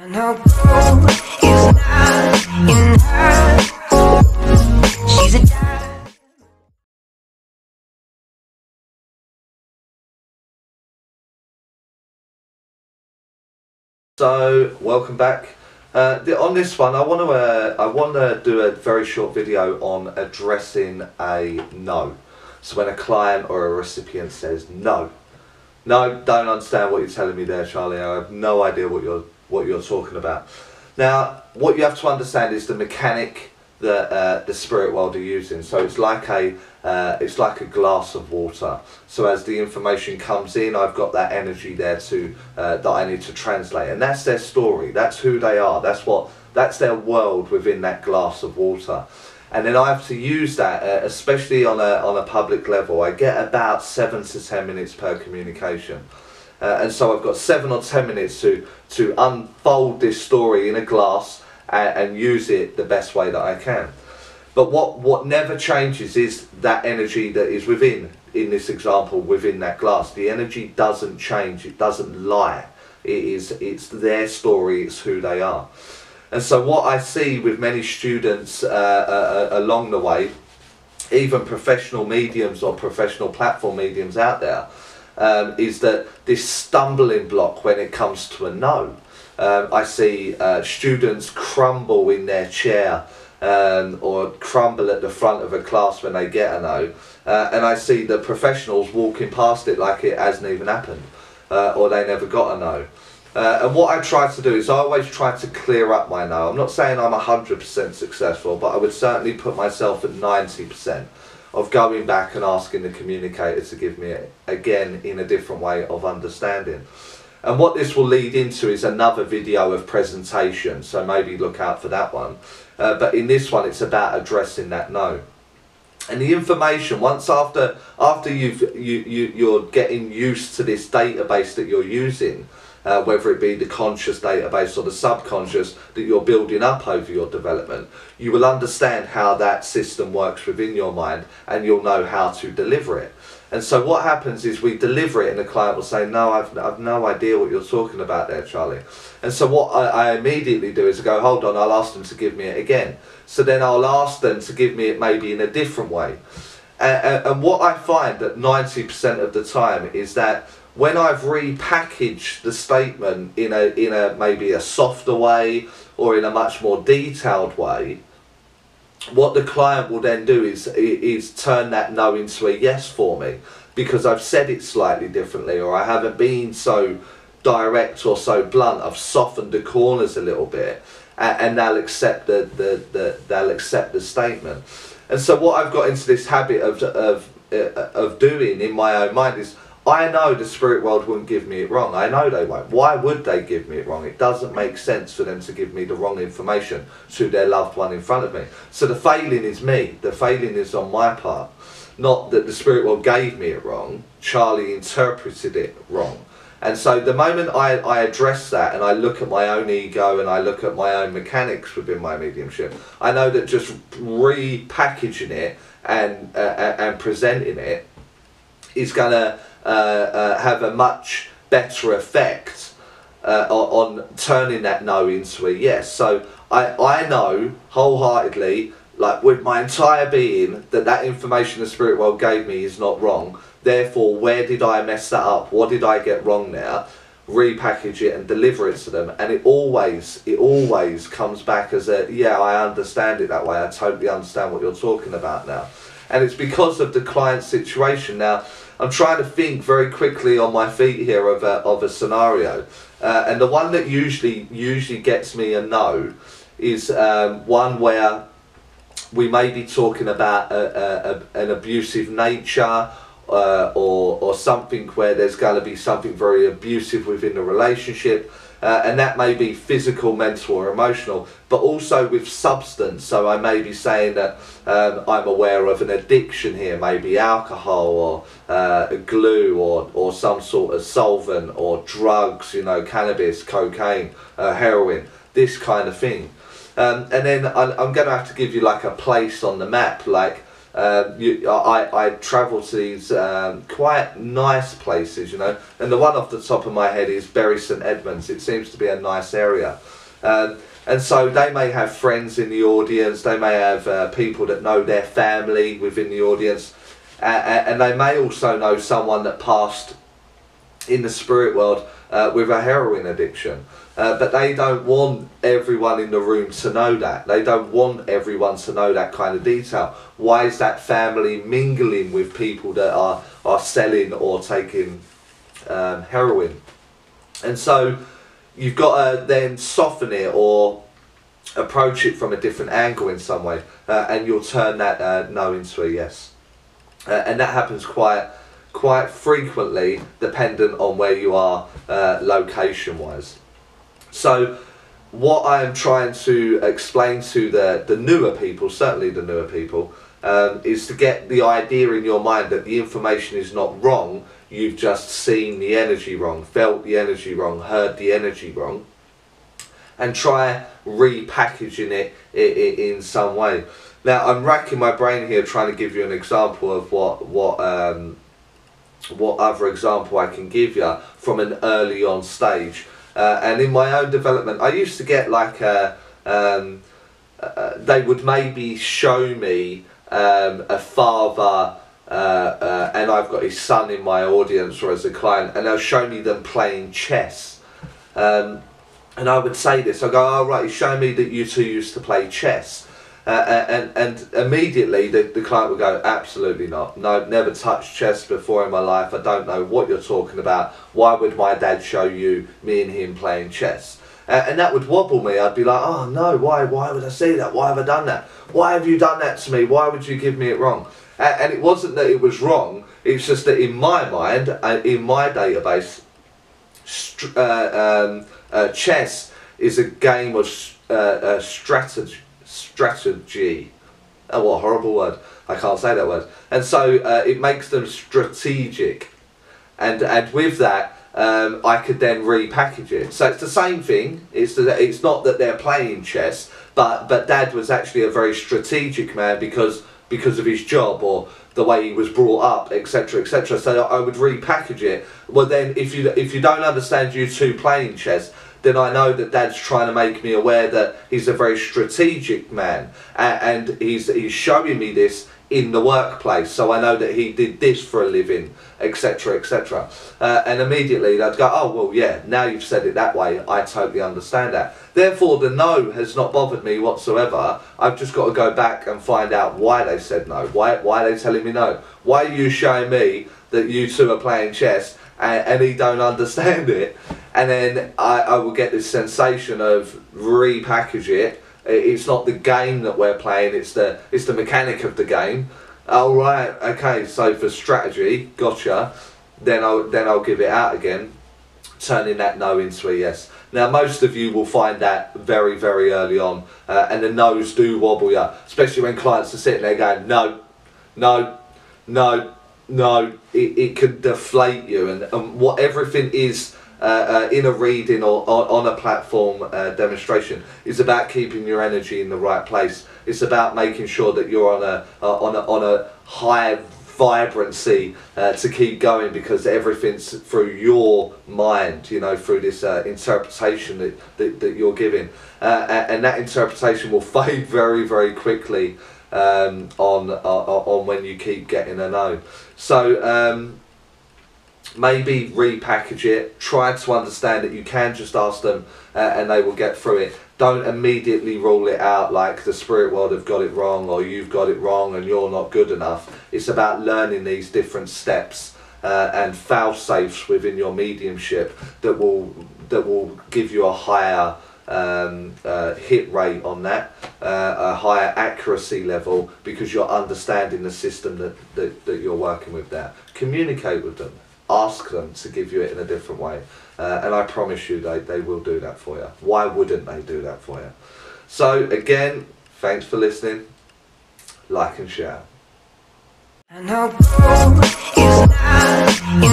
And her gold is not in her. She's a diamond. So welcome back. On this one, I want to do a very short video on addressing a no. So when a client or a recipient says no, don't understand what you're telling me there, Charlie. I have no idea what you're talking about. Now, what you have to understand is the mechanic that the spirit world are using. So it's like a glass of water. So as the information comes in, I've got that energy there to that I need to translate, and that's their story. That's who they are. That's their world within that glass of water. And then I have to use that, especially on a public level. I get about 7 to 10 minutes per communication. And so I've got 7 or 10 minutes to unfold this story in a glass and use it the best way that I can. But what never changes is that energy that is within, in this example, within that glass. The energy doesn't change, it doesn't lie. It's their story, it's who they are. And so what I see with many students along the way, even professional mediums or professional platform mediums out there, is that this stumbling block when it comes to a no. I see students crumble in their chair or crumble at the front of a class when they get a no, and I see the professionals walking past it like it hasn't even happened, or they never got a no. And what I try to do is I always try to clear up my no. I'm not saying I'm 100% successful, but I would certainly put myself at 90% of going back and asking the communicator to give me again in a different way of understanding. And what this will lead into is another video of presentation, so maybe look out for that one. But in this one, it's about addressing that no. And the information, once after you're getting used to this database that you're using, whether it be the conscious database or the subconscious that you're building up over your development, you will understand how that system works within your mind, and you'll know how to deliver it. And so what happens is we deliver it and the client will say, no, I've no idea what you're talking about there, Charlie. And so what I immediately do is I go, hold on, I'll ask them to give me it again. So then I'll ask them to give me it maybe in a different way. And what I find that 90% of the time is that when I've repackaged the statement in a maybe a softer way or in a much more detailed way, what the client will then do is turn that no into a yes for me, because I've said it slightly differently, or I haven't been so direct or so blunt. I've softened the corners a little bit, and they'll accept they'll accept the statement. And so what I've got into this habit of doing in my own mind is, I know the spirit world wouldn't give me it wrong. I know they won't. Why would they give me it wrong? It doesn't make sense for them to give me the wrong information to their loved one in front of me. So the failing is me. The failing is on my part. Not that the spirit world gave me it wrong. Charlie interpreted it wrong. And so the moment I address that and I look at my own ego and I look at my own mechanics within my mediumship, I know that just repackaging it and presenting it is going to have a much better effect on turning that no into a yes. So I know wholeheartedly, like with my entire being, that information the spirit world gave me is not wrong. Therefore, where did I mess that up? What did I get wrong there? Repackage it and deliver it to them, and it always comes back as a, yeah, I understand it that way. I totally understand what you're talking about now. And it's because of the client situation. Now, I'm trying to think very quickly on my feet here of a scenario, and the one that usually gets me a no is one where we may be talking about an abusive nature, or something where there's going to be something very abusive within the relationship, and that may be physical, mental or emotional, but also with substance. So I may be saying that I'm aware of an addiction here, maybe alcohol or glue or some sort of solvent or drugs, you know, cannabis, cocaine, heroin, this kind of thing. And then I'm going to have to give you like a place on the map, like I travel to these quite nice places, you know, and the one off the top of my head is Bury St Edmunds. It seems to be a nice area. And so they may have friends in the audience, they may have people that know their family within the audience, and they may also know someone that passed in the spirit world with a heroin addiction. But they don't want everyone in the room to know that. They don't want everyone to know that kind of detail. Why is that family mingling with people that are selling or taking heroin? And so you've got to then soften it or approach it from a different angle in some way, and you'll turn that no into a yes. And that happens quite frequently, dependent on where you are location-wise. So what I am trying to explain to the newer people, certainly the newer people, is to get the idea in your mind that the information is not wrong. You've just seen the energy wrong, felt the energy wrong, heard the energy wrong, and try repackaging it in some way. Now I'm racking my brain here trying to give you an example of what other example I can give you from an early on stage. And in my own development, I used to get like they would maybe show me a father, and I've got his son in my audience or as a client, and they'll show me them playing chess. And I would say this, I go, oh right, he's showing me that you two used to play chess. And immediately the client would go, absolutely not. No, never touched chess before in my life. I don't know what you're talking about. Why would my dad show you me and him playing chess? And that would wobble me. I'd be like, oh no, why would I say that? Why have I done that? Why have you done that to me? Why would you give me it wrong? And it wasn't that it was wrong. It's just that in my mind, in my database, chess is a game of strategy. Oh, what a horrible word. I can't say that word. And so it makes them strategic. And with that, I could then repackage it. So it's the same thing. It's not that they're playing chess, but Dad was actually a very strategic man because of his job or the way he was brought up, etc., etc. So I would repackage it. Well, then if you don't understand you two playing chess, then I know that Dad's trying to make me aware that he's a very strategic man, and he's showing me this in the workplace, so I know that he did this for a living, etc., etc. And immediately they'd go, oh well, yeah, now you've said it that way, I totally understand that. Therefore the no has not bothered me whatsoever. I've just got to go back and find out why they said no. Why are they telling me no? Why are you showing me that you two are playing chess and he don't understand it? And then I will get this sensation of repackage it. It's not the game that we're playing, it's the mechanic of the game. Oh right, okay, so for strategy, gotcha. Then I'll give it out again, turning that no into a yes. Now most of you will find that very, very early on, and the no's do wobble you, especially when clients are sitting there going no, no, no, no. It can deflate you, and what everything is in a reading or on a platform demonstration is about keeping your energy in the right place. It's about making sure that you're on a high vibrancy to keep going, because everything's through your mind, you know, through this interpretation that you're giving, and that interpretation will fade very, very quickly on when you keep getting a no. So maybe repackage it, try to understand that you can just ask them and they will get through it. Don't immediately rule it out like the spirit world have got it wrong or you've got it wrong and you're not good enough. It's about learning these different steps and fail safes within your mediumship that will give you a higher hit rate on that, a higher accuracy level, because you're understanding the system that you're working with there. Communicate with them. Ask them to give you it in a different way, and I promise you they will do that for you. Why wouldn't they do that for you? So again, thanks for listening. Like and share. I know gold is not